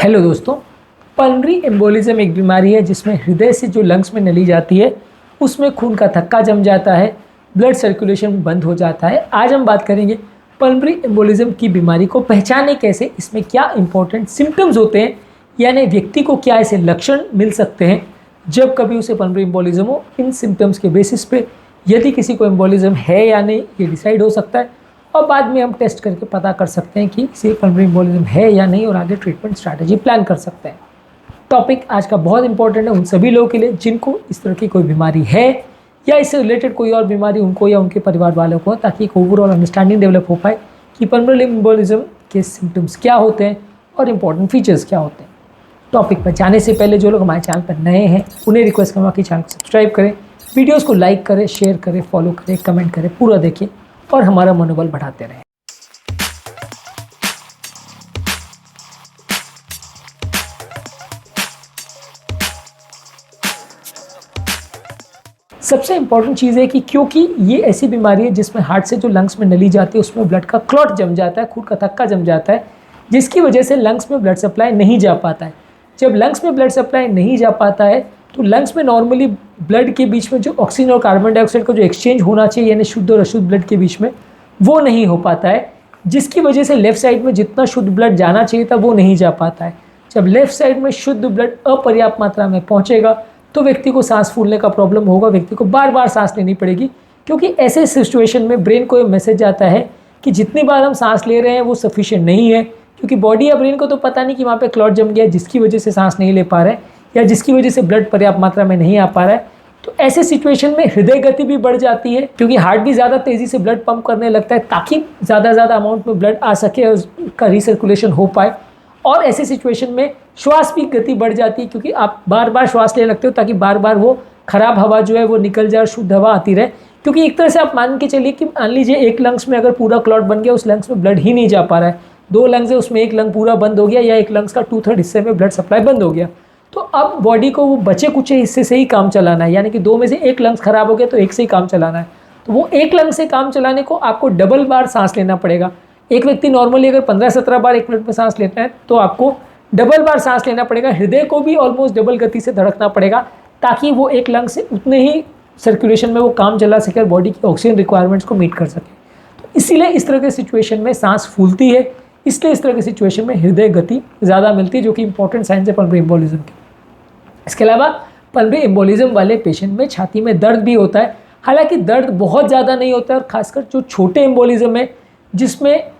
Hello दोस्तों, pulmonary embolism एक बीमारी है जिसमें हृदय से जो लंग्स में नली जाती है उसमें खून का थक्का जम जाता है, ब्लड सर्कुलेशन बंद हो जाता है। आज हम बात करेंगे पल्मोनरी एम्बोलिज्म की बीमारी को पहचाने कैसे, इसमें क्या इंपॉर्टेंट सिम्टम्स होते हैं, यानी व्यक्ति को क्या ऐसे लक्षण मिल सकते हैं जब कभी उसे पल्मोनरी एम्बोलिज्म हो। इन सिम्टम्स के बेसिस पे यदि किसी को एम्बोलिज्म है या नहीं ये डिसाइड हो सकता है और बाद में हम टेस्ट करके पता कर सकते हैं कि इसे पल्मोनरी एम्बोलिज्म है या नहीं और आगे ट्रीटमेंट स्ट्रैटेजी प्लान कर सकते हैं। टॉपिक आज का बहुत इंपॉर्टेंट है उन सभी लोगों के लिए जिनको इस तरह की कोई बीमारी है या इससे रिलेटेड कोई और बीमारी उनको या उनके परिवार वालों को, ताकि एक ओवरऑल अंडरस्टैंडिंग डेवलप हो पाए कि पल्मोनरी एम्बोलिज्म के सिम्टम्स क्या होते हैं और इंपॉर्टेंट फीचर्स क्या होते हैं। टॉपिक पर जाने से पहले जो लोग हमारे चैनल पर नए हैं उन्हें रिक्वेस्ट करूँगा कि चैनल को सब्सक्राइब करें, वीडियोज़ को लाइक करें, शेयर करें, फॉलो करें, कमेंट करें, पूरा देखें और हमारा मनोबल बढ़ाते रहें। सबसे इंपॉर्टेंट चीज़ है कि क्योंकि ये ऐसी बीमारी है जिसमें हार्ट से जो लंग्स में नली जाती है उसमें ब्लड का क्लॉट जम जाता है, खून का थक्का जम जाता है, जिसकी वजह से लंग्स में ब्लड सप्लाई नहीं जा पाता है। जब लंग्स में ब्लड सप्लाई नहीं जा पाता है तो लंग्स में नॉर्मली ब्लड के बीच में जो ऑक्सीजन और कार्बन डाइऑक्साइड का जो एक्सचेंज होना चाहिए यानी शुद्ध और अशुद्ध ब्लड के बीच में वो नहीं हो पाता है, जिसकी वजह से लेफ्ट साइड में जितना शुद्ध ब्लड जाना चाहिए था वो नहीं जा पाता है। जब लेफ्ट साइड में शुद्ध ब्लड अपर्याप्त मात्रा में पहुंचेगा तो व्यक्ति को सांस फूलने का प्रॉब्लम होगा, व्यक्ति को बार बार सांस लेनी पड़ेगी, क्योंकि ऐसे सिचुएशन में ब्रेन को ये मैसेज आता है कि जितनी बार हम सांस ले रहे हैं वो सफिशिएंट नहीं है, क्योंकि बॉडी या ब्रेन को तो पता नहीं कि वहाँ पे क्लॉट जम गया जिसकी वजह से सांस नहीं ले पा रहे हैं या जिसकी वजह से ब्लड पर्याप्त मात्रा में नहीं आ पा रहा है। तो ऐसे सिचुएशन में हृदय गति भी बढ़ जाती है, क्योंकि हार्ट भी ज़्यादा तेज़ी से ब्लड पंप करने लगता है ताकि ज़्यादा अमाउंट में ब्लड आ सके और उसका रिसर्कुलेशन हो पाए। और ऐसे सिचुएशन में श्वास की गति बढ़ जाती है, क्योंकि आप बार बार श्वास लेने लगते हो ताकि बार बार वो खराब हवा जो है वो निकल जाए और शुद्ध हवा आती रहे। क्योंकि एक तरह से आप मान के चलिए कि मान लीजिए एक लंग्स में अगर पूरा क्लॉट बन गया, उस लंग्स में ब्लड ही नहीं जा पा रहा है, 2 लंग्स है उसमें एक लंग पूरा बंद हो गया या एक लंग्स का 2/3 हिस्से में ब्लड सप्लाई बंद हो गया, तो अब बॉडी को वो बचे कुछ हिस्से से ही काम चलाना है, यानी कि 2 में से एक लंग्स खराब हो गया तो एक से ही काम चलाना है। तो वो एक लंग से काम चलाने को आपको डबल बार सांस लेना पड़ेगा। एक व्यक्ति नॉर्मली अगर 15-17 बार 1 मिनट में सांस लेता है तो आपको डबल बार सांस लेना पड़ेगा, हृदय को भी ऑलमोस्ट डबल गति से धड़कना पड़ेगा ताकि वो एक लंग से उतने ही सर्कुलेशन में वो काम चला सके और बॉडी की ऑक्सीजन रिक्वायरमेंट्स को मीट कर सके। तो इसीलिए इस तरह के सिचुएशन में सांस फूलती है, इसलिए इस तरह के सिचुएशन में हृदय गति ज़्यादा मिलती है, जो कि इंपॉर्टेंट साइंस है पल्मोनरी एम्बोलिज्म की। इसके अलावा पल्मोनरी एम्बोलिज्म वाले पेशेंट में छाती में दर्द भी होता है, हालांकि दर्द बहुत ज़्यादा नहीं होता है और खासकर जो छोटे एम्बोलिज्म है जिसमें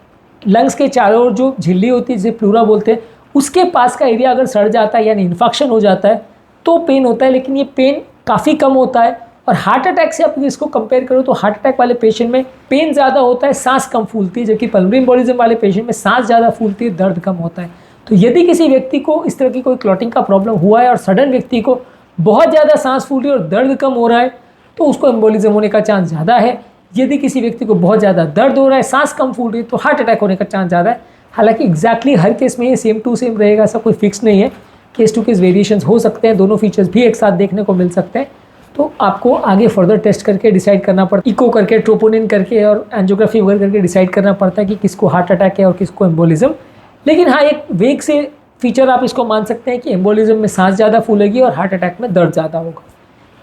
लंग्स के चारों ओर जो झिल्ली होती है जिसे प्लूरा बोलते हैं उसके पास का एरिया अगर सड़ जाता है यानी इन्फेक्शन हो जाता है तो पेन होता है, लेकिन ये पेन काफ़ी कम होता है। और हार्ट अटैक से आप इसको कंपेयर करो तो हार्ट अटैक वाले पेशेंट में पेन ज़्यादा होता है, सांस कम फूलती है, जबकि पल्मोनरी एम्बोलिज्म वाले पेशेंट में सांस ज़्यादा फूलती है, दर्द कम होता है। तो यदि किसी व्यक्ति को इस तरह की कोई क्लॉटिंग का प्रॉब्लम हुआ है और सडन व्यक्ति को बहुत ज़्यादा सांस फूल रही है और दर्द कम हो रहा है तो उसको एम्बोलिज्म होने का चांस ज़्यादा है। यदि किसी व्यक्ति को बहुत ज़्यादा दर्द हो रहा है, सांस कम फूल रही है तो हार्ट अटैक होने का चांस ज़्यादा है। हालांकि एग्जैक्टली हर केस में ये सेम टू सेम रहेगा ऐसा कोई फिक्स नहीं है, केस टू केस वेरिएशंस हो सकते हैं, दोनों फीचर्स भी एक साथ देखने को मिल सकते हैं। तो आपको आगे फर्दर टेस्ट करके डिसाइड करना पड़ता है, इको करके, ट्रोपोनिन करके और एंजियोग्राफी वगैरह करके डिसाइड करना पड़ता है कि किसको हार्ट अटैक है और किसको एम्बोलिज्म। लेकिन हाँ, एक वेग से फीचर आप इसको मान सकते हैं कि एम्बोलिज्म में सांस ज़्यादा फूलेगी और हार्ट अटैक में दर्द ज़्यादा होगा।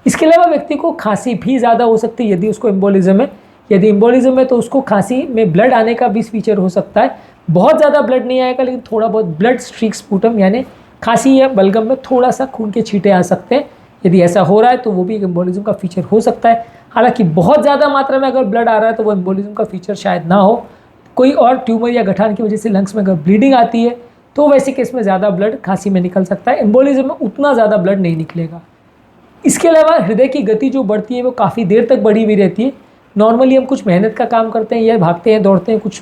इसके अलावा व्यक्ति को खांसी भी ज़्यादा हो सकती है यदि उसको एम्बोलिज्म है। यदि एम्बोलिज्म है तो उसको खांसी में ब्लड आने का भी फीचर हो सकता है, बहुत ज़्यादा ब्लड नहीं आएगा लेकिन थोड़ा बहुत ब्लड स्ट्रीक स्पूटम यानी खांसी या बलगम में थोड़ा सा खून के छींटे आ सकते हैं। यदि ऐसा हो रहा है तो वो भी एक एम्बोलिज्म का फीचर हो सकता है। हालांकि बहुत ज़्यादा मात्रा में अगर ब्लड आ रहा है तो वो एम्बोलिज्म का फीचर शायद ना हो, कोई और ट्यूमर या गठान की वजह से लंग्स में अगर ब्लीडिंग आती है तो वैसे केस में ज़्यादा ब्लड खांसी में निकल सकता है, एम्बोलिज्म में उतना ज़्यादा ब्लड नहीं निकलेगा। इसके अलावा हृदय की गति जो बढ़ती है वो काफ़ी देर तक बढ़ी हुई रहती है। नॉर्मली हम कुछ मेहनत का काम करते हैं या भागते हैं, दौड़ते हैं, कुछ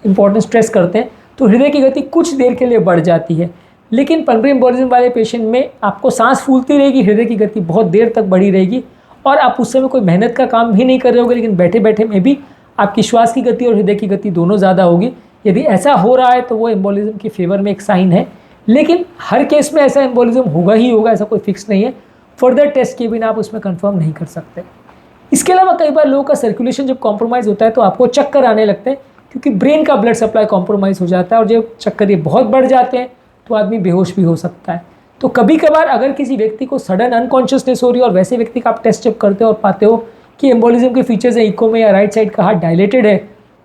इंपॉर्टेंट स्ट्रेस करते हैं तो हृदय की गति कुछ देर के लिए बढ़ जाती है। लेकिन पल्मोनरी एम्बोलिज्म वाले पेशेंट में आपको सांस फूलती रहेगी, हृदय की गति बहुत देर तक बढ़ी रहेगी और आप उस समय कोई मेहनत का काम भी नहीं कर रहे होगे, लेकिन बैठे बैठे में भी आपकी श्वास की गति और हृदय की गति दोनों ज़्यादा होगी। यदि ऐसा हो रहा है तो वो एम्बोलिज्म के फेवर में एक साइन है, लेकिन हर केस में ऐसा एम्बोलिज्म होगा ही होगा, ऐसा कोई फिक्स नहीं है। फर्दर टेस्ट किए बिना आप उसमें कंफर्म नहीं कर सकते। इसके अलावा कई बार लोगों का सर्कुलेशन जब कॉम्प्रोमाइज़ होता है तो आपको चक्कर आने लगते हैं, क्योंकि ब्रेन का ब्लड सप्लाई कॉम्प्रोमाइज़ हो जाता है और जब चक्कर ये बहुत बढ़ जाते हैं तो आदमी बेहोश भी हो सकता है। तो कभी कभार अगर किसी व्यक्ति को सडन अनकॉन्शियसनेस हो रही है और वैसे व्यक्ति का आप टेस्ट जब करते हो और पाते हो कि एम्बोलिज्म के फीचर्स हैं इको में या राइट साइड का हार्ट डायलेटेड है,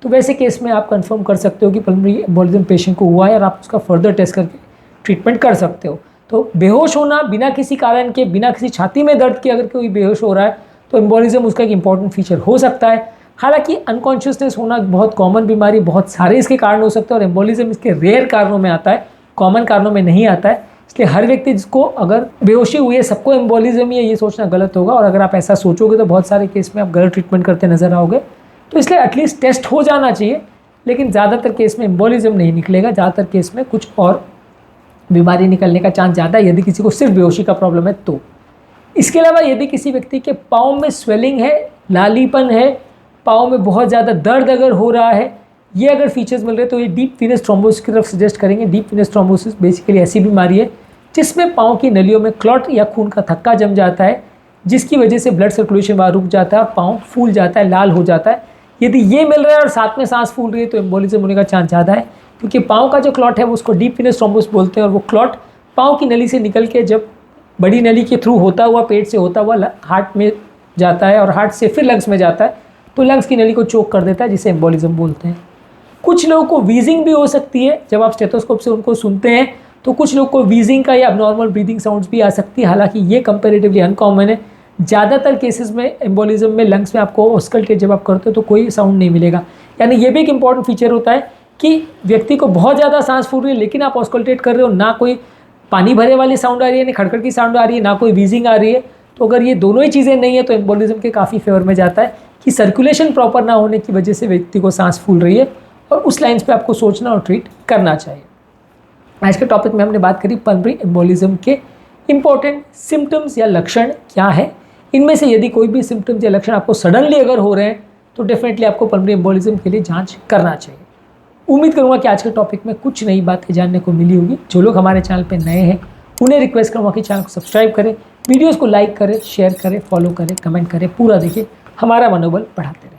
तो वैसे केस में आप कंफर्म कर सकते हो कि पल्मोनरी एम्बोलिज्म पेशेंट को हुआ है और आप उसका फर्दर टेस्ट करके ट्रीटमेंट कर सकते हो। तो बेहोश होना बिना किसी कारण के, बिना किसी छाती में दर्द के अगर कोई बेहोश हो रहा है तो एम्बोलिज्म उसका एक इंपॉर्टेंट फीचर हो सकता है। हालांकि अनकॉन्शियसनेस होना बहुत कॉमन बीमारी, बहुत सारे इसके कारण हो सकते हैं और एम्बोलिज्म इसके रेयर कारणों में आता है, कॉमन कारणों में नहीं आता है। इसलिए हर व्यक्ति जिसको अगर बेहोशी हुई है सबको एम्बोलिज्म ही है ये सोचना गलत होगा, और अगर आप ऐसा सोचोगे तो बहुत सारे केस में आप गलत ट्रीटमेंट करते नजर आओगे। तो इसलिए एटलीस्ट टेस्ट हो जाना चाहिए, लेकिन ज़्यादातर केस में एम्बोलिज्म नहीं निकलेगा, ज़्यादातर केस में कुछ और बीमारी निकलने का चांस ज़्यादा है यदि किसी को सिर्फ बेहोशी का प्रॉब्लम है तो। इसके अलावा यदि किसी व्यक्ति के पाँव में स्वेलिंग है, लालीपन है, पाँव में बहुत ज़्यादा दर्द अगर हो रहा है, ये अगर फीचर्स मिल रहे हैं तो ये डीप वीनस थ्रोम्बोसिस की तरफ सजेस्ट करेंगे। डीप वीनस थ्रोम्बोसिस बेसिकली ऐसी बीमारी है जिसमें पाँव की नलियों में क्लॉट या खून का थक्का जम जाता है, जिसकी वजह से ब्लड सर्कुलेशन वहाँ रुक जाता है, पाँव फूल जाता है, लाल हो जाता है। यदि ये मिल रहा है और साथ में सांस फूल रही है तो एम्बोलिज्म होने का चांस ज़्यादा है, क्योंकि पाँव का जो क्लॉट है वो उसको डीप वीनस थ्रोम्बोसिस बोलते हैं और वो क्लॉट पाँव की नली से निकल के जब बड़ी नली के थ्रू होता हुआ, पेट से होता हुआ हार्ट में जाता है और हार्ट से फिर लंग्स में जाता है, तो लंग्स की नली को चोक कर देता है, जिसे एम्बोलिज्म बोलते हैं। कुछ लोगों को वीजिंग भी हो सकती है, जब आप स्टेथोस्कोप से उनको सुनते हैं तो कुछ लोग को वीजिंग का या अबनॉर्मल ब्रीदिंग साउंड्स भी आ सकती है। हालांकि ये कंपैरेटिवली अनकॉमन है। ज़्यादातर केसेस में एम्बोलिज्म में लंग्स में आपको ऑस्कल्टेट जब आप करते हो तो कोई साउंड नहीं मिलेगा। यानी ये भी एक इंपॉर्टेंट फीचर होता है कि व्यक्ति को बहुत ज़्यादा सांस फूल रही है लेकिन आप ऑस्कल्टेट कर रहे हो, ना कोई पानी भरे वाली साउंड आ रही है, ना खड़खड़ की साउंड आ रही है, ना कोई वीजिंग आ रही है, तो अगर ये दोनों ही चीज़ें नहीं है तो एम्बोलिज्म के काफ़ी फेवर में जाता है कि सर्कुलेशन प्रॉपर ना होने की वजह से व्यक्ति को सांस फूल रही है, और उस लाइन्स पे आपको सोचना और ट्रीट करना चाहिए। आज के टॉपिक में हमने बात करी पल्मोनरी एम्बोलिज्म के इंपॉर्टेंट सिम्टम्स या लक्षण क्या है। इनमें से यदि कोई भी सिम्टम्स या लक्षण आपको सडनली अगर हो रहे हैं तो डेफिनेटली आपको पल्मोनरी एम्बोलिज्म के लिए जांच करना चाहिए। उम्मीद करूँगा कि आज के टॉपिक में कुछ नई बातें जानने को मिली होगी। जो लोग हमारे चैनल पर नए हैं उन्हें रिक्वेस्ट करूँगा कि चैनल को सब्सक्राइब करें, वीडियोज़ को लाइक करें, शेयर करें, फॉलो करें, कमेंट करें, पूरा देखिए, हमारा मनोबल बढ़ाते रहें।